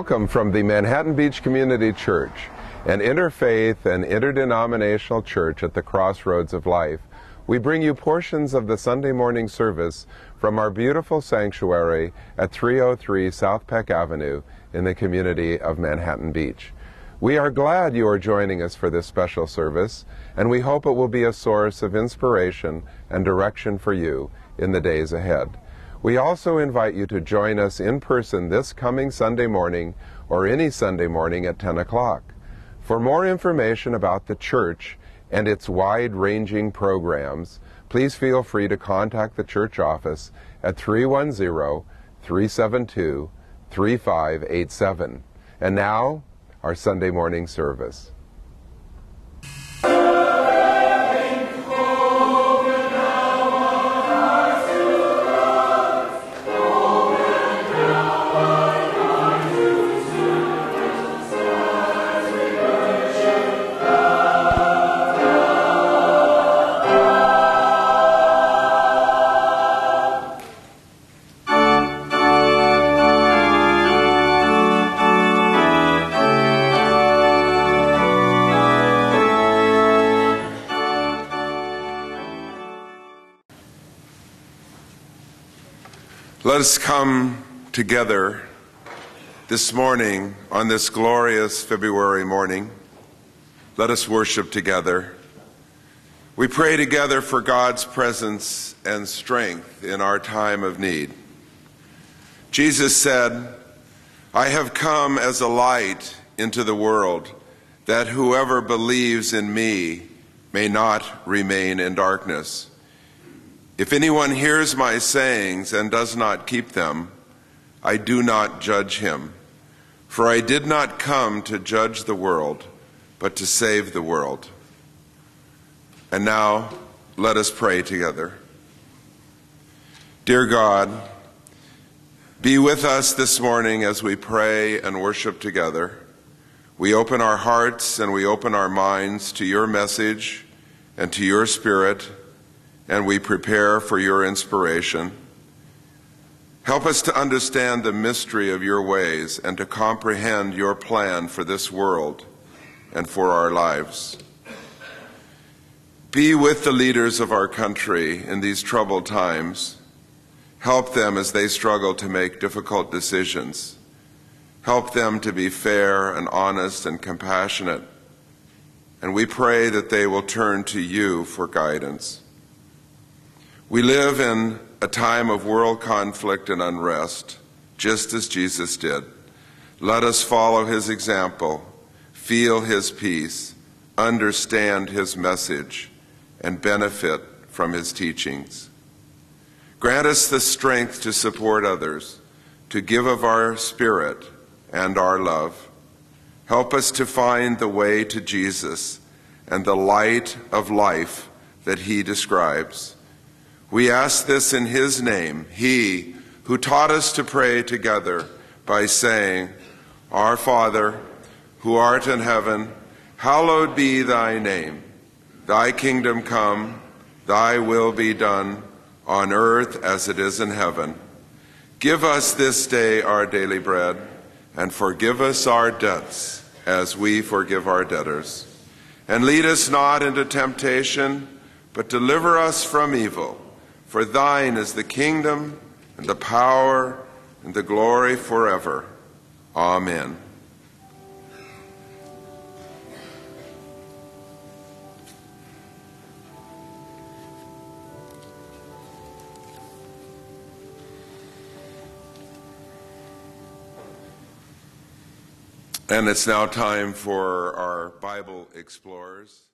Welcome from the Manhattan Beach Community Church, an interfaith and interdenominational church at the crossroads of life. We bring you portions of the Sunday morning service from our beautiful sanctuary at 303 South Peck Avenue in the community of Manhattan Beach. We are glad you are joining us for this special service, and we hope it will be a source of inspiration and direction for you in the days ahead. We also invite you to join us in person this coming Sunday morning or any Sunday morning at 10 o'clock. For more information about the church and its wide-ranging programs, please feel free to contact the church office at 310-372-3587. And now, our Sunday morning service. Let us come together this morning on this glorious February morning. Let us worship together. We pray together for God's presence and strength in our time of need. Jesus said, "I have come as a light into the world, that whoever believes in me may not remain in darkness. If anyone hears my sayings and does not keep them, I do not judge him. For I did not come to judge the world, but to save the world." And now, let us pray together. Dear God, be with us this morning as we pray and worship together. We open our hearts and we open our minds to your message and to your Spirit, and we prepare for your inspiration. Help us to understand the mystery of your ways and to comprehend your plan for this world and for our lives. Be with the leaders of our country in these troubled times. Help them as they struggle to make difficult decisions. Help them to be fair and honest and compassionate. And we pray that they will turn to you for guidance. We live in a time of world conflict and unrest, just as Jesus did. Let us follow his example, feel his peace, understand his message, and benefit from his teachings. Grant us the strength to support others, to give of our spirit and our love. Help us to find the way to Jesus and the light of life that he describes. We ask this in his name, he who taught us to pray together by saying, "Our Father, who art in heaven, hallowed be thy name. Thy kingdom come, thy will be done, on earth as it is in heaven. Give us this day our daily bread, and forgive us our debts as we forgive our debtors. And lead us not into temptation, but deliver us from evil. For thine is the kingdom, and the power, and the glory forever. Amen." And it's now time for our Bible Explorers.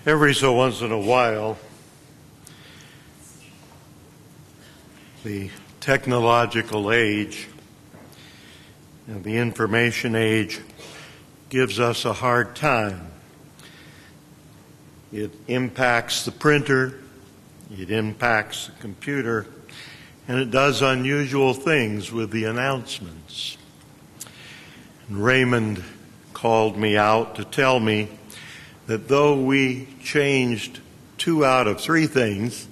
Every so once in a while, the technological age and the information age gives us a hard time. It impacts the printer, it impacts the computer, and it does unusual things with the announcements. And Raymond called me out to tell me that though we changed 2 out of 3 things,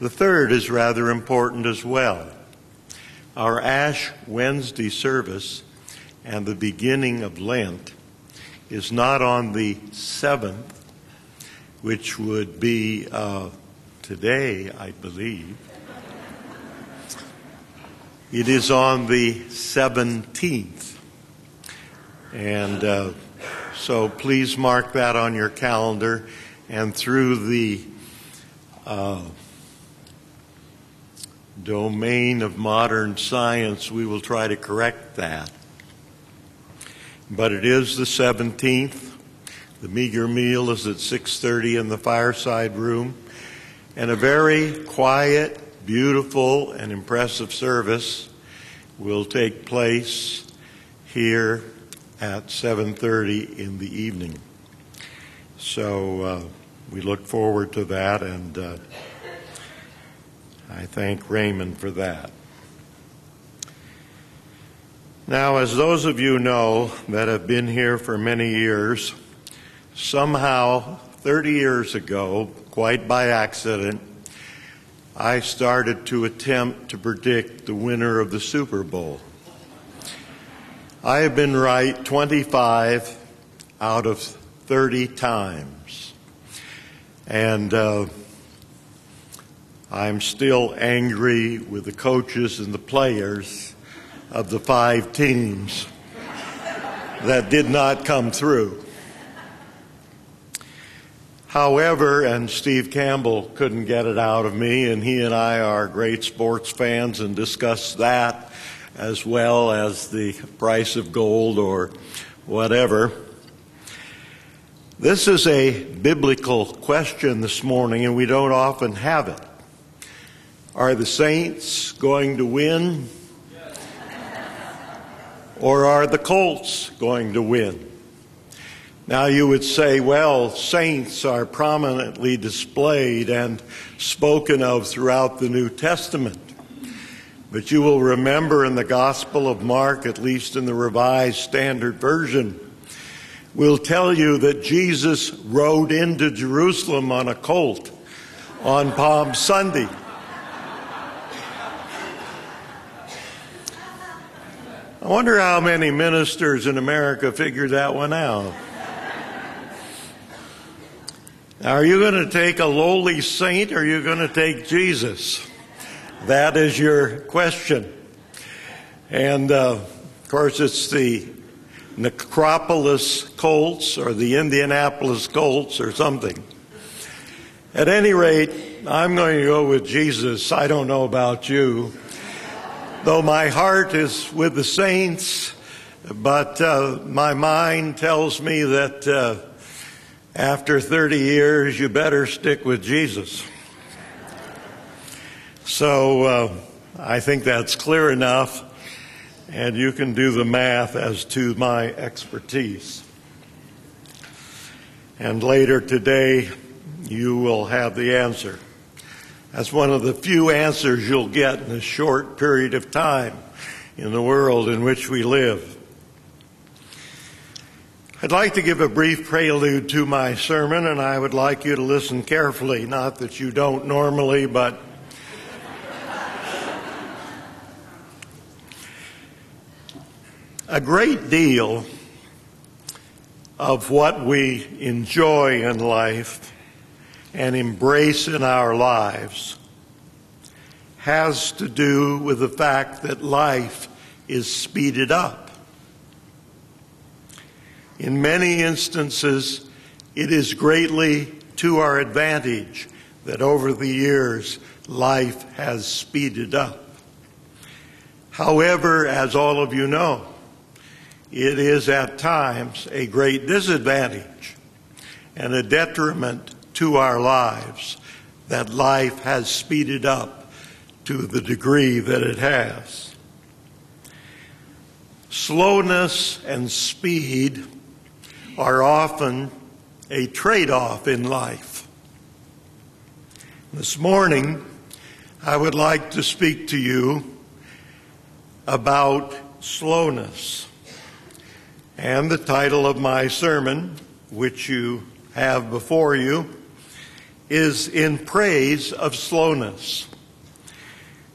the third is rather important as well. Our Ash Wednesday service and the beginning of Lent is not on the 7th, which would be today, I believe. It is on the 17th. And so please mark that on your calendar, and through the domain of modern science, we will try to correct that. But it is the 17th. The meager meal is at 6:30 in the fireside room, and a very quiet, beautiful, and impressive service will take place here at 7:30 in the evening. So we look forward to that, and I thank Raymond for that. Now, as those of you know that have been here for many years, somehow 30 years ago, quite by accident, I started to attempt to predict the winner of the Super Bowl. I have been right 25 out of 30 times. And I'm still angry with the coaches and the players of the 5 teams that did not come through. However, and Steve Campbell couldn't get it out of me, and he and I are great sports fans and discuss that as well as the price of gold or whatever. This is a biblical question this morning, and we don't often have it. Are the saints going to win? Or are the Colts going to win? Now you would say, well, saints are prominently displayed and spoken of throughout the New Testament. But you will remember in the Gospel of Mark, at least in the Revised Standard Version, will tell you that Jesus rode into Jerusalem on a colt on Palm Sunday. I wonder how many ministers in America figured that one out. Now, are you going to take a lowly saint or are you going to take Jesus? That is your question. And, of course, it's the Necropolis Colts or the Indianapolis Colts or something. At any rate, I'm going to go with Jesus. I don't know about you. Though my heart is with the saints, but my mind tells me that after 30 years, you better stick with Jesus. So I think that's clear enough, and you can do the math as to my expertise. And later today, you will have the answer. That's one of the few answers you'll get in a short period of time in the world in which we live. I'd like to give a brief prelude to my sermon, and I would like you to listen carefully. Not that you don't normally, but a great deal of what we enjoy in life and embrace in our lives has to do with the fact that life is speeded up. In many instances, it is greatly to our advantage that over the years, life has speeded up. However, as all of you know, it is at times a great disadvantage and a detriment to our lives that life has speeded up to the degree that it has. Slowness and speed are often a trade-off in life. This morning, I would like to speak to you about slowness. And the title of my sermon, which you have before you, is In Praise of Slowness.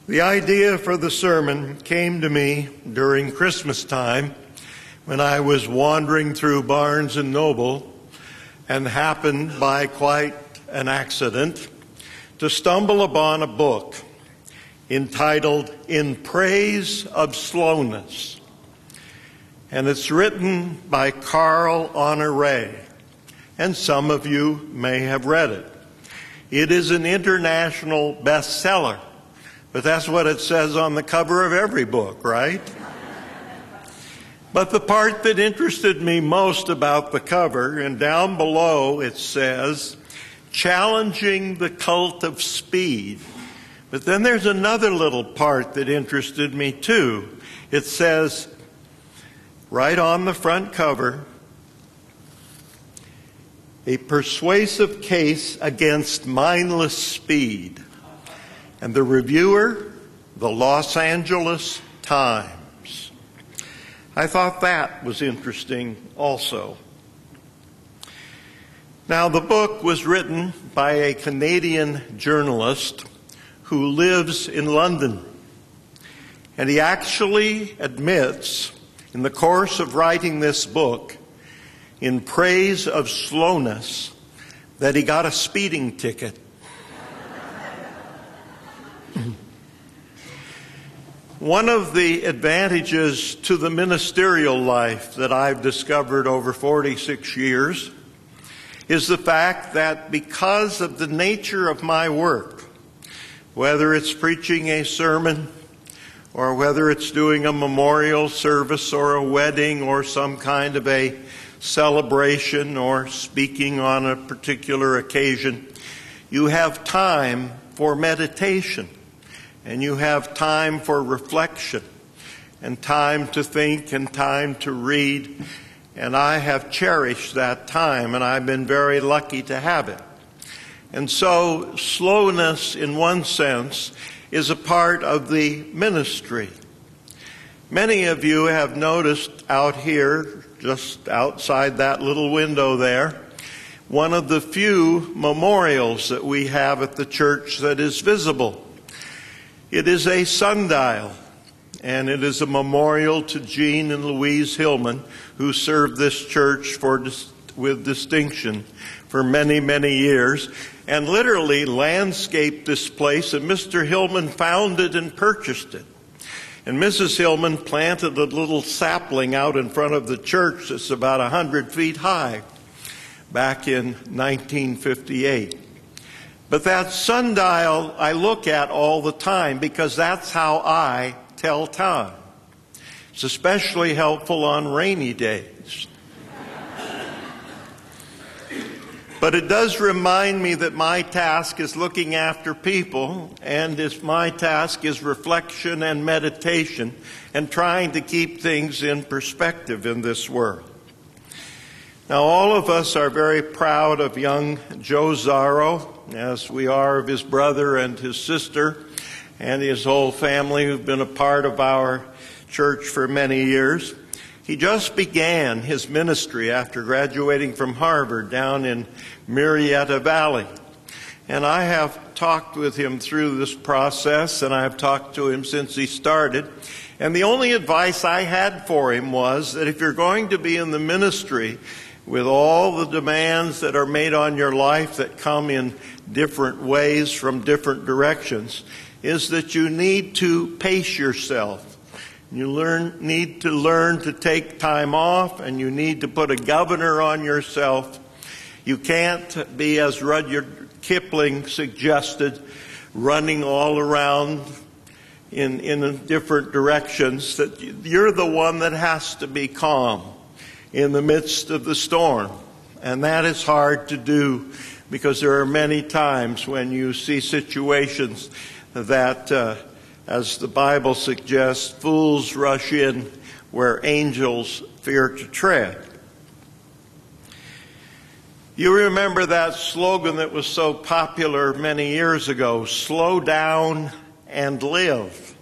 The idea for the sermon came to me during Christmas time when I was wandering through Barnes & Noble and happened by quite an accident to stumble upon a book entitled In Praise of Slowness. And it's written by Carl Honore, and some of you may have read it. It is an international bestseller, but that's what it says on the cover of every book, right? But the part that interested me most about the cover, and down below it says, challenging the cult of speed. But then there's another little part that interested me too. It says, right on the front cover, a persuasive case against mindless speed. And the reviewer, the Los Angeles Times. I thought that was interesting also. Now, the book was written by a Canadian journalist who lives in London. And he actually admits, in the course of writing this book, In Praise of Slowness, that he got a speeding ticket. One of the advantages to the ministerial life that I've discovered over 46 years is the fact that because of the nature of my work, whether it's preaching a sermon or whether it's doing a memorial service or a wedding or some kind of a celebration or speaking on a particular occasion, you have time for meditation and you have time for reflection and time to think and time to read. And I have cherished that time, and I've been very lucky to have it. And so slowness, in one sense, is a part of the ministry. Many of you have noticed out here, just outside that little window there, one of the few memorials that we have at the church that is visible. It is a sundial, and it is a memorial to Jean and Louise Hillman, who served this church with distinction for many, many years, and literally landscaped this place, and Mr. Hillman found it and purchased it. And Mrs. Hillman planted a little sapling out in front of the church that's about 100 feet high back in 1958. But that sundial I look at all the time because that's how I tell time. It's especially helpful on rainy days. But it does remind me that my task is looking after people, and my task is reflection and meditation and trying to keep things in perspective in this world. Now, all of us are very proud of young Joe Zarro, as we are of his brother and his sister and his whole family who've been a part of our church for many years. He just began his ministry after graduating from Harvard down in Murrieta Valley. And I have talked with him through this process, and I've talked to him since he started. And the only advice I had for him was that if you're going to be in the ministry with all the demands that are made on your life that come in different ways from different directions, is that you need to pace yourself. You need to learn to take time off, and you need to put a governor on yourself. You can't be, as Rudyard Kipling suggested, running all around in different directions. That you're the one that has to be calm in the midst of the storm. And that is hard to do because there are many times when you see situations that as the Bible suggests, fools rush in where angels fear to tread. You remember that slogan that was so popular many years ago, slow down and live.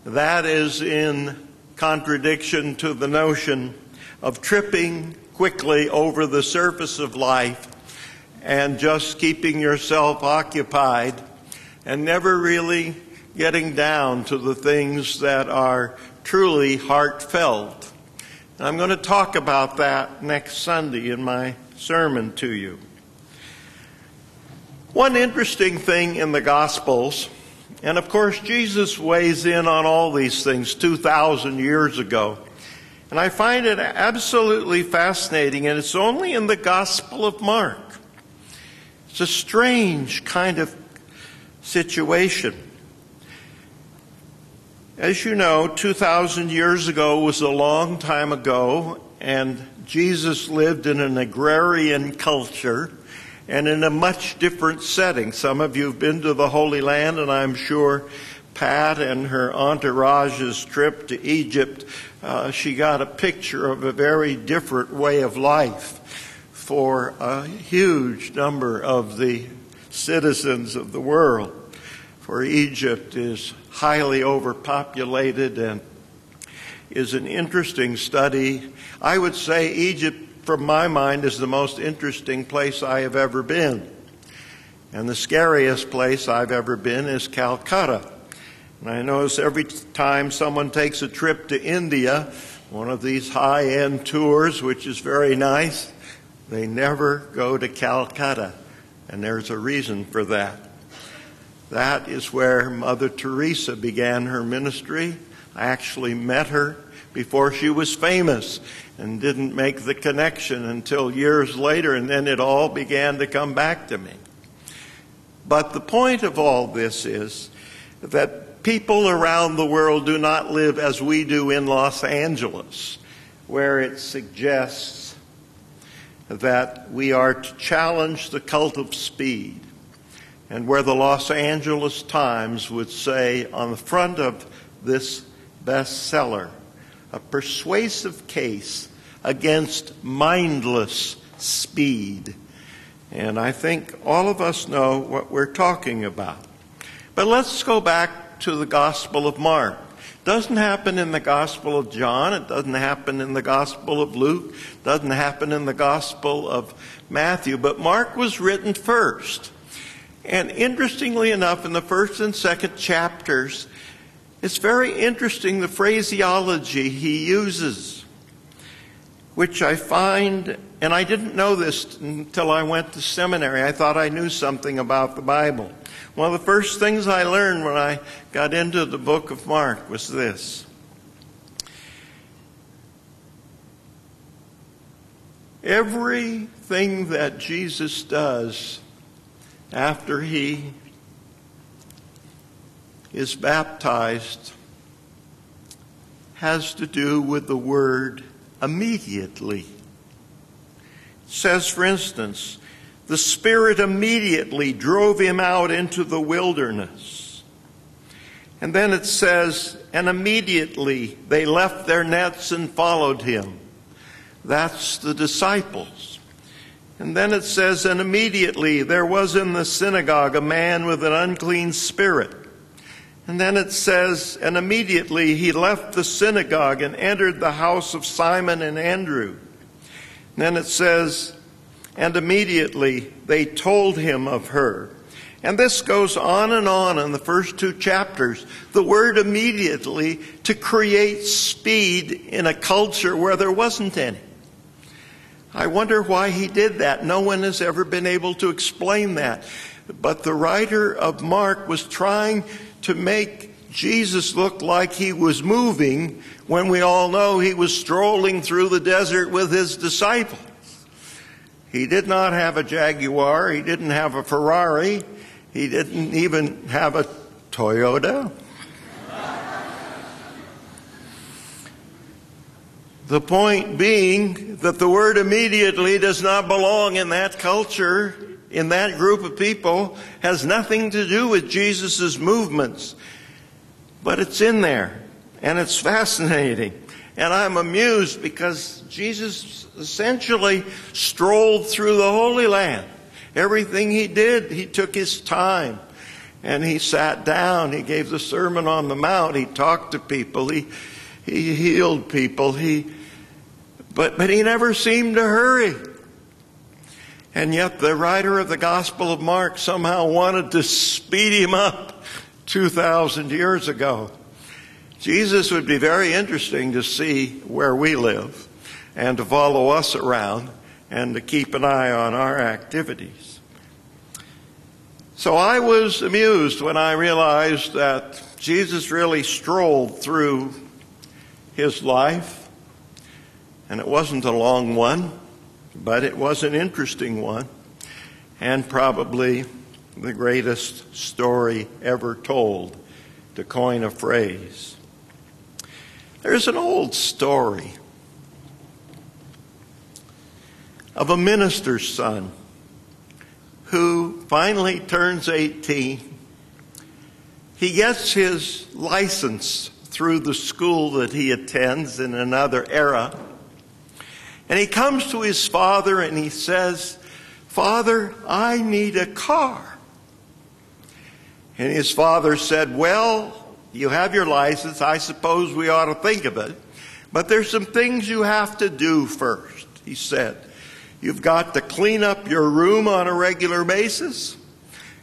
That is in contradiction to the notion of tripping quickly over the surface of life and just keeping yourself occupied and never really getting down to the things that are truly heartfelt. And I'm going to talk about that next Sunday in my sermon to you. One interesting thing in the Gospels, and of course Jesus weighs in on all these things 2,000 years ago, and I find it absolutely fascinating, and it's only in the Gospel of Mark. It's a strange kind of situation. As you know, 2,000 years ago was a long time ago, and Jesus lived in an agrarian culture and in a much different setting. Some of you have been to the Holy Land, and I'm sure Pat and her entourage's trip to Egypt, she got a picture of a very different way of life for a huge number of the citizens of the world. For Egypt is highly overpopulated and is an interesting study. I would say Egypt, from my mind, is the most interesting place I have ever been. And the scariest place I've ever been is Calcutta. And I notice every time someone takes a trip to India, one of these high-end tours, which is very nice, they never go to Calcutta. And there's a reason for that. That is where Mother Teresa began her ministry. I actually met her before she was famous and didn't make the connection until years later, and then it all began to come back to me. But the point of all this is that people around the world do not live as we do in Los Angeles, where it suggests that we are to challenge the cult of speed, and where the Los Angeles Times would say on the front of this bestseller, a persuasive case against mindless speed. And I think all of us know what we're talking about. But let's go back to the Gospel of Mark. It doesn't happen in the Gospel of John. It doesn't happen in the Gospel of Luke. It doesn't happen in the Gospel of Matthew. But Mark was written first. And interestingly enough, in the first and second chapters, it's very interesting the phraseology he uses, which I find, and I didn't know this until I went to seminary. I thought I knew something about the Bible. One of the first things I learned when I got into the book of Mark was this. Everything that Jesus does after he is baptized has to do with the word immediately. It says, for instance, the Spirit immediately drove him out into the wilderness. And then it says, and immediately they left their nets and followed him. That's the disciples. And then it says, and immediately there was in the synagogue a man with an unclean spirit. And then it says, and immediately he left the synagogue and entered the house of Simon and Andrew. And then it says, and immediately they told him of her. And this goes on in the first two chapters. The word immediately to create speed in a culture where there wasn't any. I wonder why he did that. No one has ever been able to explain that. But the writer of Mark was trying to make Jesus look like he was moving when we all know he was strolling through the desert with his disciples. He did not have a Jaguar. He didn't have a Ferrari. He didn't even have a Toyota. The point being that the word immediately does not belong in that culture, in that group of people, has nothing to do with Jesus' movements. But it's in there, and it's fascinating. And I'm amused because Jesus essentially strolled through the Holy Land. Everything he did, he took his time. And he sat down, he gave the Sermon on the Mount, he talked to people, he healed people, but he never seemed to hurry. And yet the writer of the Gospel of Mark somehow wanted to speed him up 2,000 years ago. Jesus would be very interesting to see where we live and to follow us around and to keep an eye on our activities. So I was amused when I realized that Jesus really strolled through his life. And it wasn't a long one, but it was an interesting one, and probably the greatest story ever told, to coin a phrase. There's an old story of a minister's son who finally turns 18. He gets his license through the school that he attends in another era. And he comes to his father and he says, "Father, I need a car." And his father said, "Well, you have your license. I suppose we ought to think of it. But there's some things you have to do first," he said. "You've got to clean up your room on a regular basis.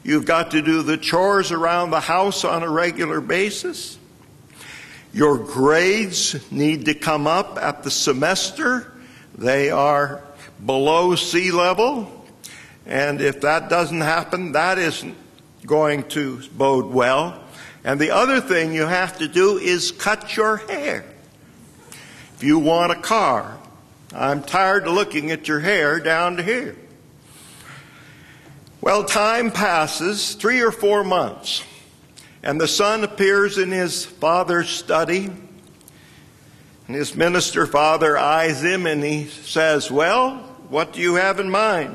You've got to do the chores around the house on a regular basis. Your grades need to come up at the semester. They are below sea level. And if that doesn't happen, that isn't going to bode well. And the other thing you have to do is cut your hair. If you want a car, I'm tired of looking at your hair down to here." Well, time passes, 3 or 4 months, and the son appears in his father's study. And his minister father eyes him and he says, "Well, what do you have in mind?"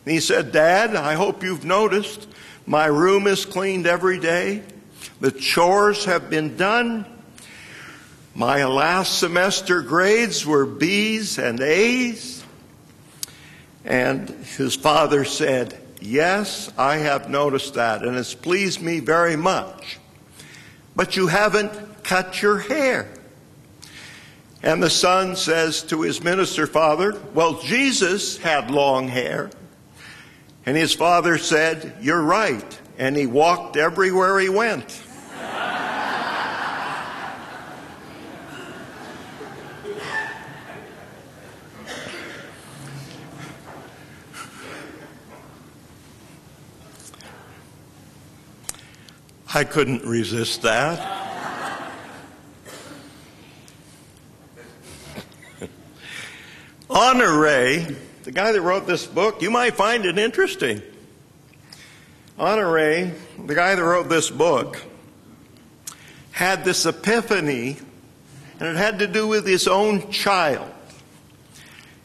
And he said, "Dad, I hope you've noticed, My room is cleaned every day. The chores have been done. My last semester grades were B's and A's. And his father said, yes, I have noticed that, and it's pleased me very much. But you haven't cut your hair. And the son says to his minister father, well, Jesus had long hair. And his father said, you're right. And he walked everywhere he went. I couldn't resist that. Honoré, the guy that wrote this book, you might find it interesting. Honoré, the guy that wrote this book, had this epiphany, and it had to do with his own child.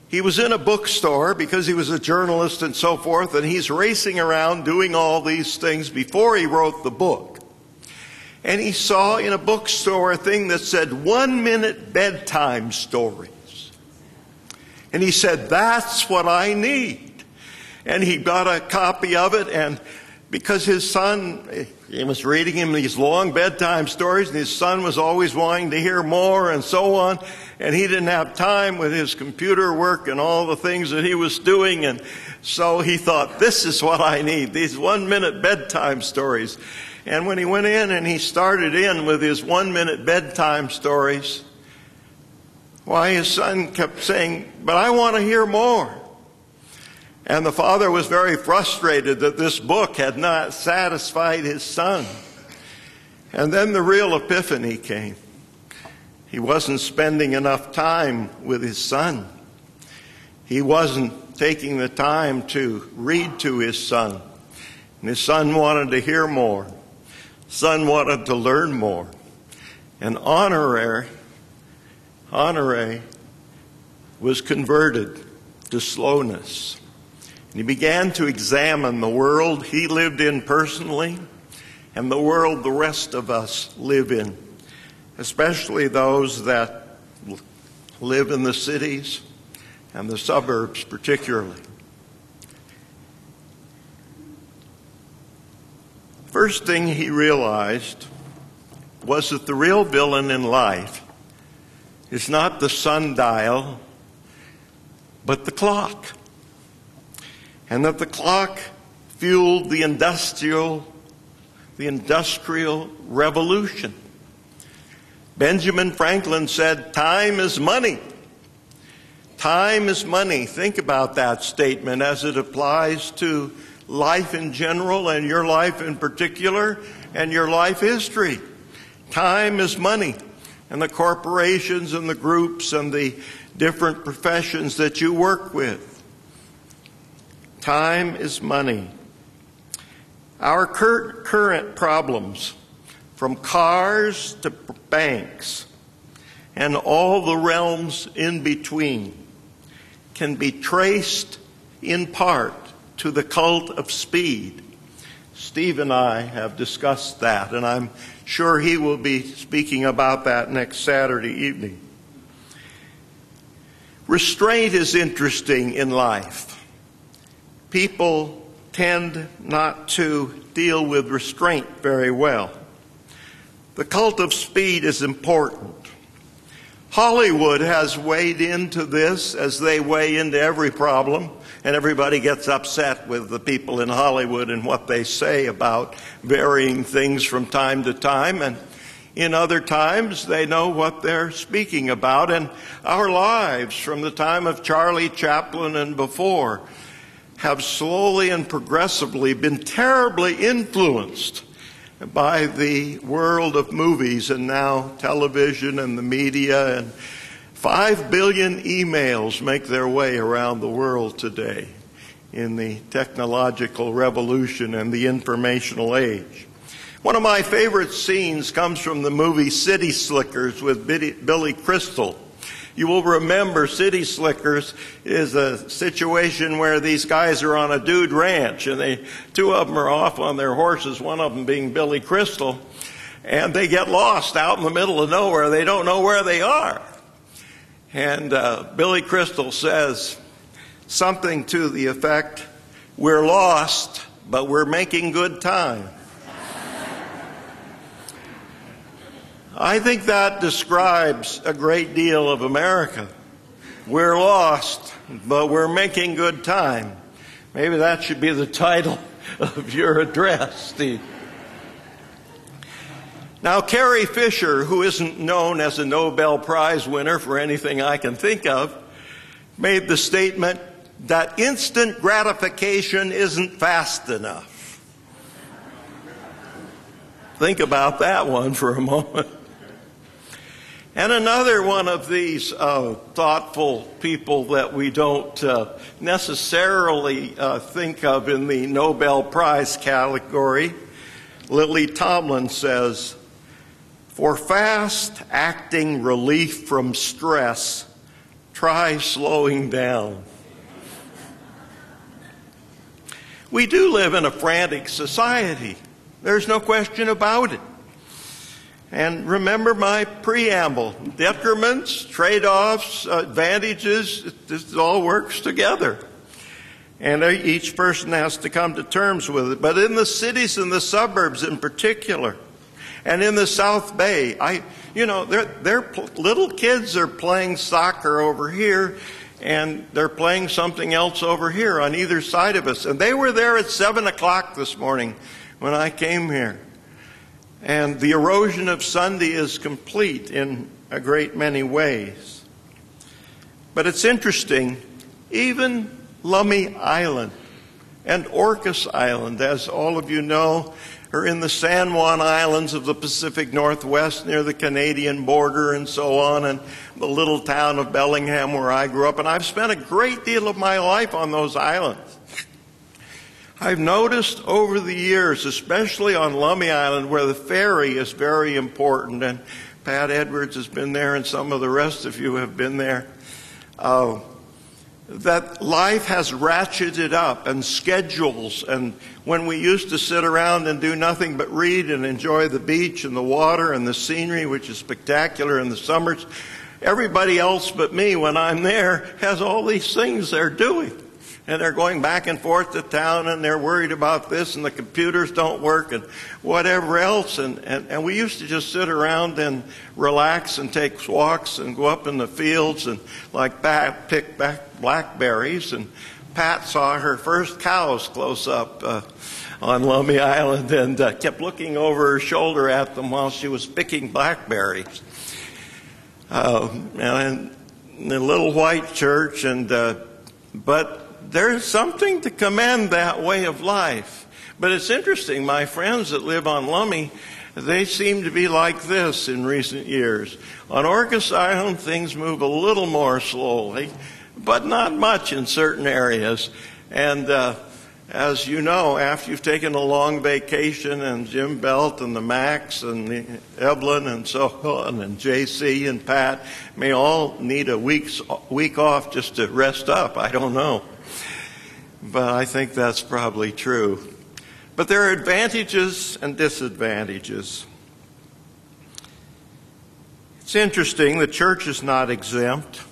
He was in a bookstore because he was a journalist and so forth, and he's racing around doing all these things before he wrote the book. And he saw in a bookstore a thing that said 1-minute bedtime stories. And he said, that's what I need. And he got a copy of it, and because his son, he was reading him these long bedtime stories, and his son was always wanting to hear more and so on, and he didn't have time with his computer work and all the things that he was doing, and so he thought, this is what I need, these 1-minute bedtime stories. And when he went in and he started in with his 1-minute bedtime stories, why, his son kept saying, but I want to hear more. And the father was very frustrated that this book had not satisfied his son. And then the real epiphany came. He wasn't spending enough time with his son. He wasn't taking the time to read to his son. And his son wanted to hear more. Son wanted to learn more. And Honoré was converted to slowness. And he began to examine the world he lived in personally and the world the rest of us live in, especially those that live in the cities and the suburbs particularly. First thing he realized was that the real villain in life is not the sundial, but the clock. And that the clock fueled the industrial revolution. Benjamin Franklin said, time is money. Time is money. Think about that statement as it applies to life in general and your life in particular and your life history. Time is money. And the corporations and the groups and the different professions that you work with. Time is money. Our current problems, from cars to banks and all the realms in between, can be traced in part to the cult of speed. Steve and I have discussed that, and I'm sure he will be speaking about that next Saturday evening. Restraint is interesting in life. People tend not to deal with restraint very well. The cult of speed is important. Hollywood has weighed into this as they weigh into every problem, and everybody gets upset with the people in Hollywood and what they say about varying things from time to time, and in other times they know what they're speaking about. And our lives from the time of Charlie Chaplin and before have slowly and progressively been terribly influenced by the world of movies and now television and the media, and 5 billion emails make their way around the world today in the technological revolution and the informational age. One of my favorite scenes comes from the movie City Slickers with Billy Crystal. You will remember City Slickers is a situation where these guys are on a dude ranch, and two of them are off on their horses, one of them being Billy Crystal, and they get lost out in the middle of nowhere. They don't know where they are. And Billy Crystal says something to the effect, "We're lost, but we're making good time." I think that describes a great deal of America. We're lost, but we're making good time. Maybe that should be the title of your address, Steve. Now, Carrie Fisher, who isn't known as a Nobel Prize winner for anything I can think of, made the statement that instant gratification isn't fast enough. Think about that one for a moment. And another one of these thoughtful people that we don't necessarily think of in the Nobel Prize category, Lily Tomlin says, "For fast-acting relief from stress, try slowing down." We do live in a frantic society. There's no question about it. And remember my preamble, detriments, trade-offs, advantages, this all works together. And each person has to come to terms with it. But in the cities and the suburbs in particular, and in the South Bay, little kids are playing soccer over here, and they're playing something else over here on either side of us. And they were there at 7 o'clock this morning when I came here. And the erosion of Sunday is complete in a great many ways. But it's interesting, even Lummi Island and Orcas Island, as all of you know, are in the San Juan Islands of the Pacific Northwest near the Canadian border and so on, and the little town of Bellingham where I grew up. And I've spent a great deal of my life on those islands. I've noticed over the years, especially on Lummi Island, where the ferry is very important, and Pat Edwards has been there and some of the rest of you have been there, that life has ratcheted up, and schedules, and when we used to sit around and do nothing but read and enjoy the beach and the water and the scenery, which is spectacular in the summers, everybody else but me, when I'm there, has all these things they're doing. And they're going back and forth to town, and they're worried about this, and the computers don't work, and whatever else. And we used to just sit around and relax and take walks and go up in the fields and pick back blackberries. And Pat saw her first cows close up on Lummi Island, and kept looking over her shoulder at them while she was picking blackberries. And in a little white church, but there's something to commend that way of life. But it's interesting, my friends that live on Lummi, they seem to be like this in recent years. On Orcas Island, things move a little more slowly, but not much in certain areas. And as you know, after you've taken a long vacation, and Jim Belt and the Max and Evelyn and so on, and JC and Pat may all need a week off just to rest up. I don't know. But I think that's probably true. But there are advantages and disadvantages. It's interesting, the church is not exempt.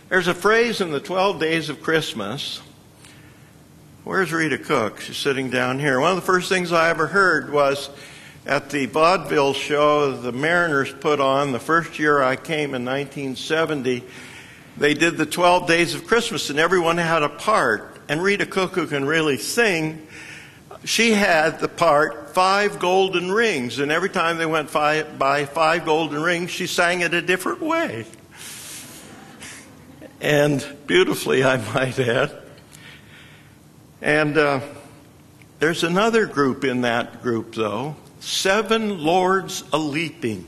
There's a phrase in the 12 Days of Christmas. Where's Rita Cook? She's sitting down here. One of the first things I ever heard was at the vaudeville show the Mariners put on the first year I came in 1970. They did the 12 Days of Christmas, and everyone had a part. And Rita Cook, who can really sing, she had the part 5 Golden Rings. And every time they went by 5 Golden Rings, she sang it a different way. And beautifully, I might add. And there's another group in that group, though, 7 Lords a-leaping.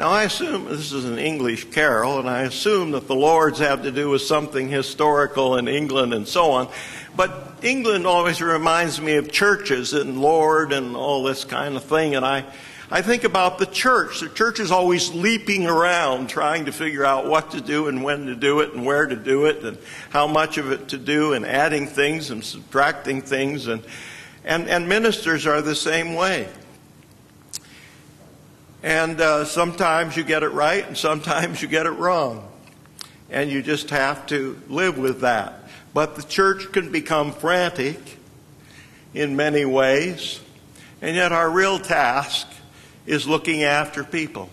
Now I assume this is an English carol, and I assume that the Lords have to do with something historical in England and so on. But England always reminds me of churches and Lord and all this kind of thing. And I think about the church. The church is always leaping around trying to figure out what to do and when to do it and where to do it and how much of it to do, and adding things and subtracting things. And ministers are the same way. And sometimes you get it right and sometimes you get it wrong. And you just have to live with that. But the church can become frantic in many ways. And yet our real task is looking after people.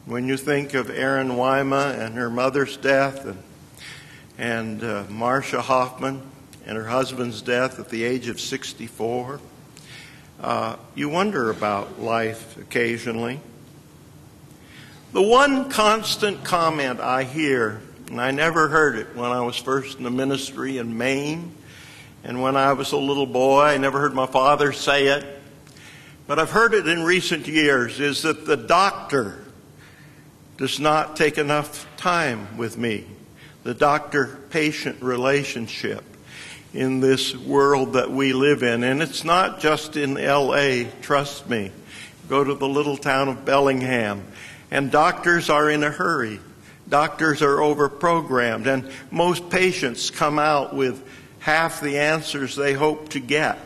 When you think of Erin Wyma and her mother's death, and Marcia Hoffman and her husband's death at the age of 64, you wonder about life occasionally. The one constant comment I hear, and I never heard it when I was first in the ministry in Maine, and when I was a little boy, I never heard my father say it, but I've heard it in recent years, is that the doctor does not take enough time with me. The doctor-patient relationship in this world that we live in. And it's not just in L.A., trust me. Go to the little town of Bellingham, and doctors are in a hurry. Doctors are overprogrammed, and most patients come out with half the answers they hope to get,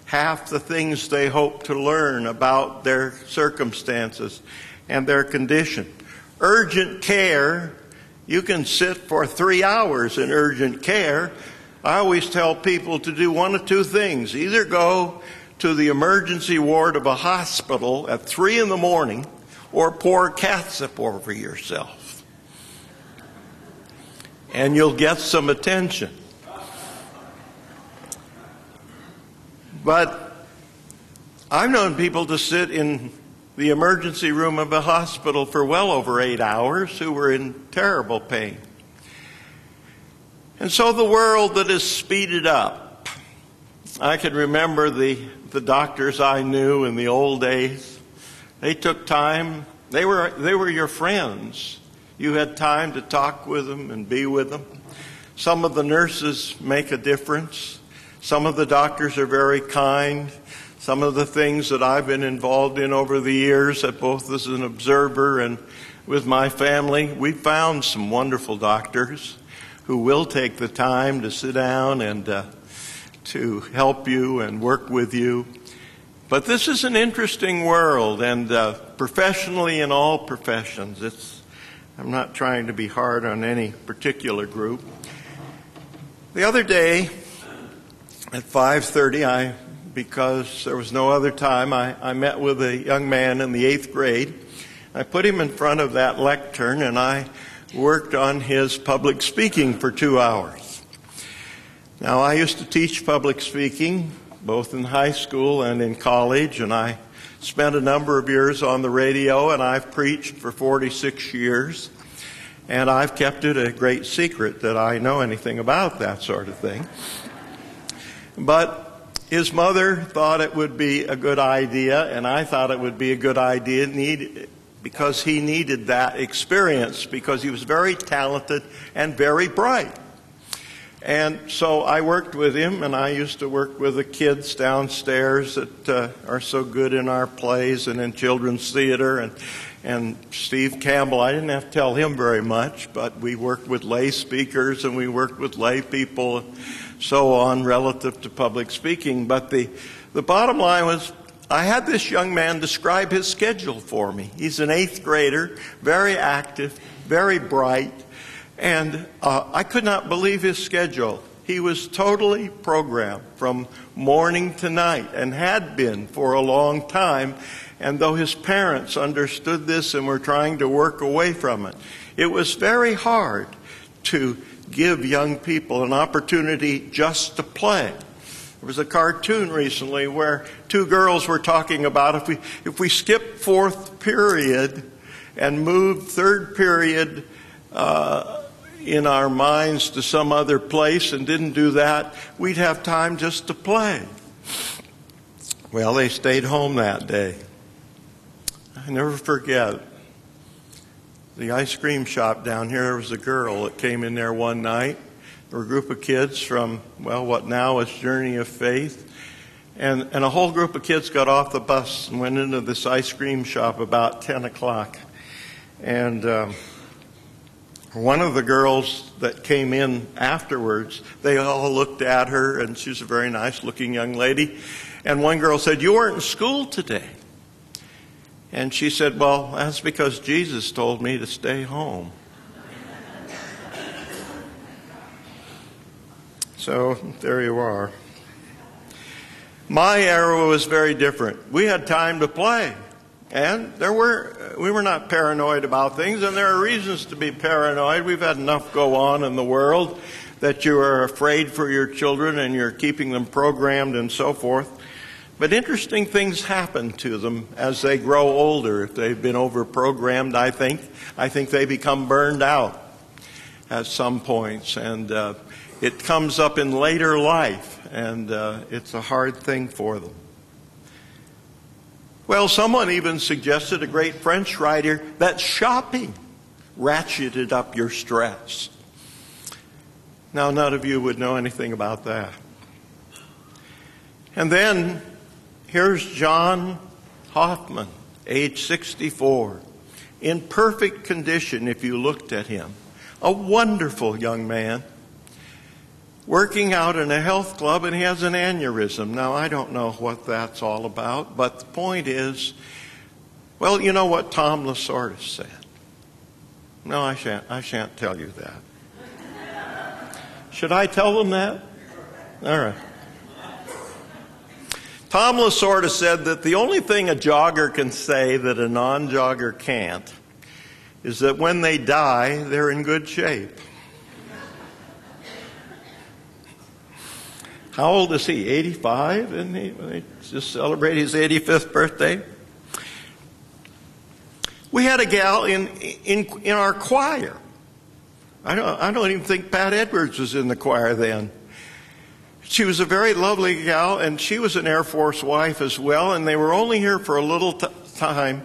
half the things they hope to learn about their circumstances and their condition. Urgent care, you can sit for 3 hours in urgent care. I always tell people to do one of two things. Either go to the emergency ward of a hospital at 3 in the morning or pour catsup over yourself. And you'll get some attention. But I've known people to sit in the emergency room of a hospital for well over 8 hours who were in terrible pain. And so the world that is speeded up. I can remember the doctors I knew in the old days. They took time. They were your friends. You had time to talk with them and be with them. Some of the nurses make a difference. Some of the doctors are very kind. Some of the things that I've been involved in over the years, both as an observer and with my family, we found some wonderful doctors who will take the time to sit down and to help you and work with you. But this is an interesting world, and professionally in all professions, I'm not trying to be hard on any particular group. The other day at 5:30, because there was no other time, I met with a young man in the 8th grade. I put him in front of that lectern, and I worked on his public speaking for 2 hours. Now, I used to teach public speaking, both in high school and in college, and I spent a number of years on the radio, and I've preached for 46 years. And I've kept it a great secret that I know anything about that sort of thing. But his mother thought it would be a good idea, and I thought it would be a good idea because he needed that experience, because he was very talented and very bright. And so I worked with him, and I used to work with the kids downstairs that are so good in our plays and in children's theater. And Steve Campbell, I didn't have to tell him very much, but we worked with lay speakers and we worked with lay people and so on relative to public speaking. But the bottom line was, I had this young man describe his schedule for me. He's an 8th grader, very active, very bright, and I could not believe his schedule. He was totally programmed from morning to night and had been for a long time. And though his parents understood this and were trying to work away from it, it was very hard to give young people an opportunity just to play. There was a cartoon recently where 2 girls were talking about if we skipped 4th period and moved 3rd period in our minds to some other place and didn't do that, we'd have time just to play. Well, they stayed home that day. I never forget. the ice cream shop down here. There was a girl that came in there one night. There were a group of kids from, well, what now is Journey of Faith. And a whole group of kids got off the bus and went into this ice cream shop about 10 o'clock. And one of the girls that came in afterwards, they all looked at her, and she was a very nice-looking young lady. And one girl said, "You weren't in school today." And she said, "Well, that's because Jesus told me to stay home." So there you are. My era was very different. We had time to play. And we were not paranoid about things, and there are reasons to be paranoid. We've had enough go on in the world that you are afraid for your children and you're keeping them programmed and so forth. But interesting things happen to them as they grow older. If they've been over-programmed, I think they become burned out at some points. And it comes up in later life, and it's a hard thing for them. Well, someone even suggested, a great French writer, that shopping ratcheted up your stress. Now, none of you would know anything about that. And then, here's John Hoffman, age 64, in perfect condition if you looked at him. A wonderful young man, working out in a health club, and he has an aneurysm. Now, I don't know what that's all about, but the point is, well, you know what Tom Lasorda said. No, I shan't tell you that. Should I tell them that? All right. Tom Lasorda said that the only thing a jogger can say that a non-jogger can't is that when they die, they're in good shape. How old is he? 85? And he just celebrated his 85th birthday. We had a gal in our choir. I don't even think Pat Edwards was in the choir then. She was a very lovely gal, and she was an Air Force wife as well, and they were only here for a little time.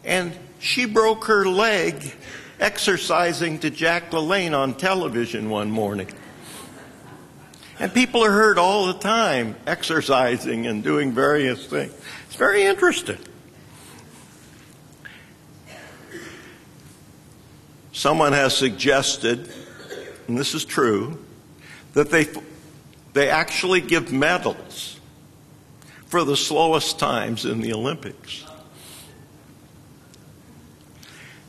And she broke her leg exercising to Jack LaLanne on television one morning. And people are heard all the time exercising and doing various things. It's very interesting. Someone has suggested, and this is true, that they actually give medals for the slowest times in the Olympics.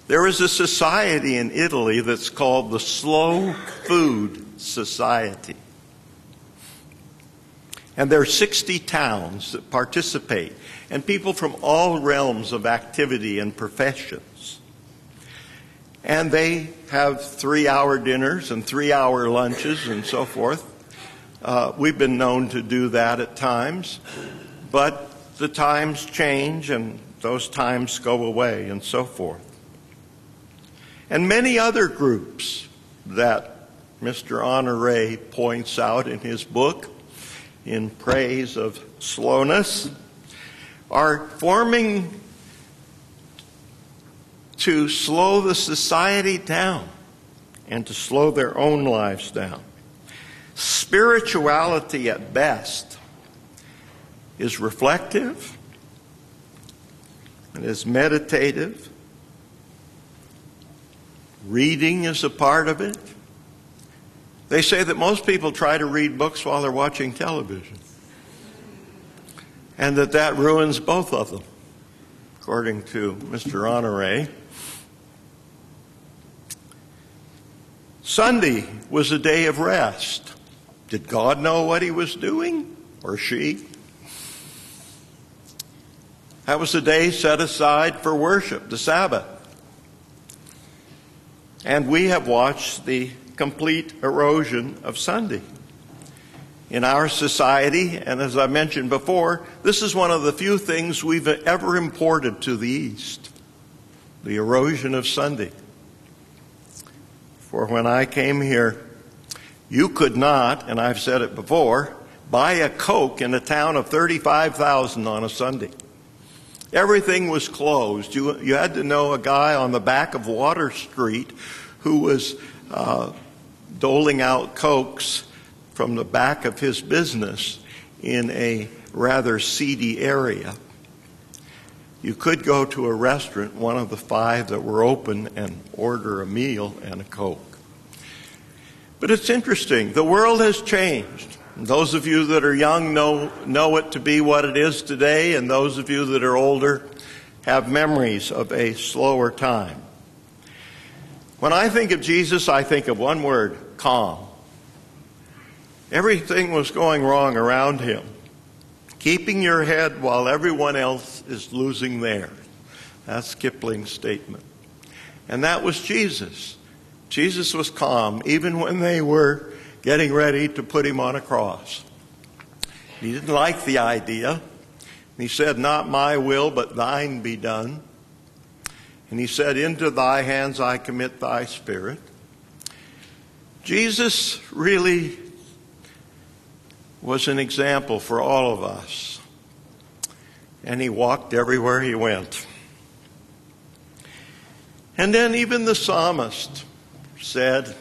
There is a society in Italy that's called the Slow Food Society. And there are 60 towns that participate, and people from all realms of activity and professions. And they have 3-hour dinners and 3-hour lunches and so forth. We've been known to do that at times, but the times change and those times go away and so forth. And many other groups that Mr. Honore points out in his book, in praise of slowness, are forming to slow the society down and to slow their own lives down. Spirituality at best is reflective, it is meditative, reading is a part of it. They say that most people try to read books while they're watching television, and that ruins both of them, according to Mr. Honore. Sunday was a day of rest. Did God know what he was doing, or she? That was a day set aside for worship, the Sabbath. And we have watched the complete erosion of Sunday in our society, and as I mentioned before, this is one of the few things we've ever imported to the East, the erosion of Sunday. For when I came here, you could not, and I've said it before, buy a Coke in a town of 35,000 on a Sunday. Everything was closed. You had to know a guy on the back of Water Street who was doling out cokes from the back of his business in a rather seedy area. You could go to a restaurant, one of the 5 that were open, and order a meal and a Coke. But it's interesting. The world has changed. Those of you that are young know it to be what it is today, and those of you that are older have memories of a slower time. When I think of Jesus, I think of one word: calm. Everything was going wrong around him. Keeping your head while everyone else is losing theirs. That's Kipling's statement. And that was Jesus. Jesus was calm even when they were getting ready to put him on a cross. He didn't like the idea. He said, "Not my will, but thine be done." And he said, "Into thy hands I commit thy spirit." Jesus really was an example for all of us. And he walked everywhere he went. And then even the psalmist said,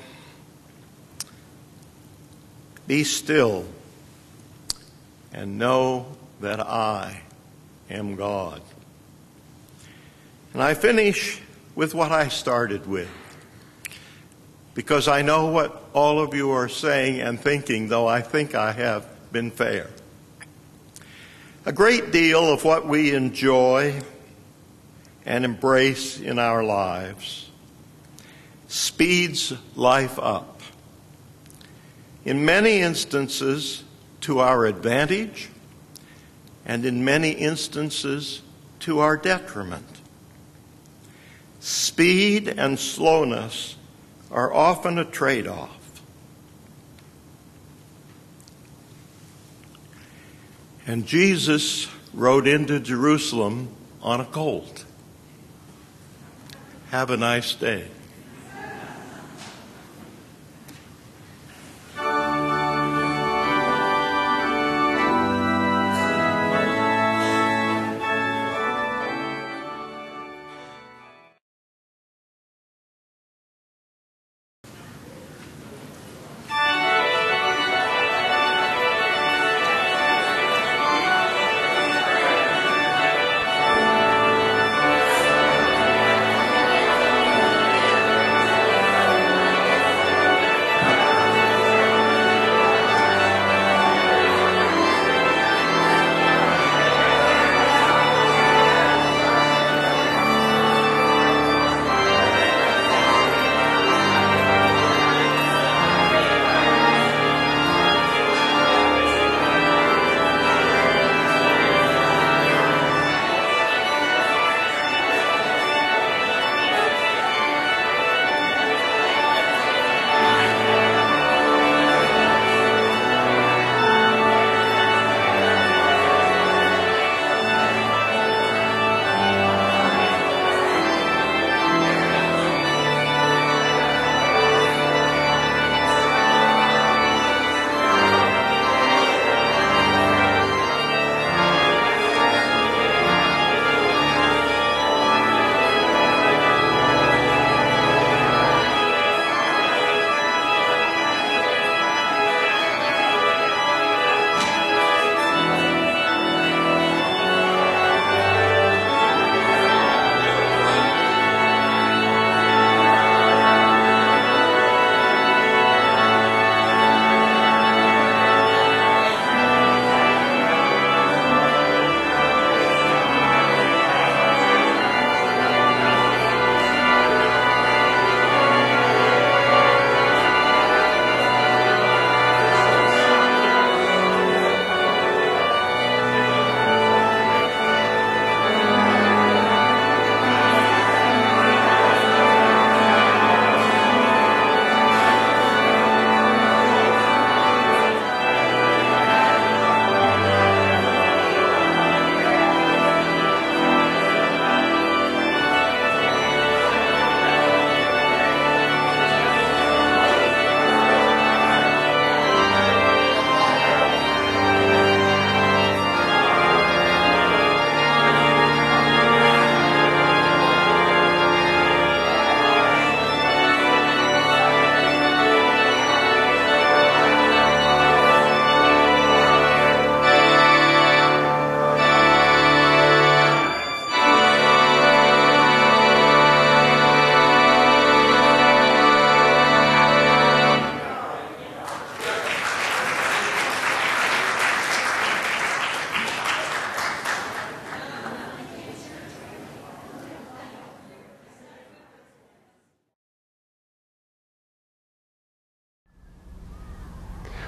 "Be still and know that I am God." And I finish with what I started with, because I know what all of you are saying and thinking, though I think I have been fair. A great deal of what we enjoy and embrace in our lives speeds life up, in many instances to our advantage, and in many instances to our detriment. Speed and slowness are often a trade-off. And Jesus rode into Jerusalem on a colt. Have a nice day.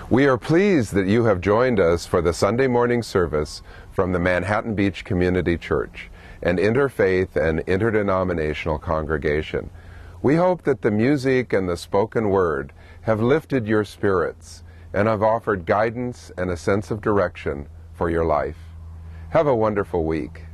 We are pleased that you have joined us for the Sunday morning service from the Manhattan Beach Community Church, an interfaith and interdenominational congregation. We hope that the music and the spoken word have lifted your spirits and have offered guidance and a sense of direction for your life. Have a wonderful week.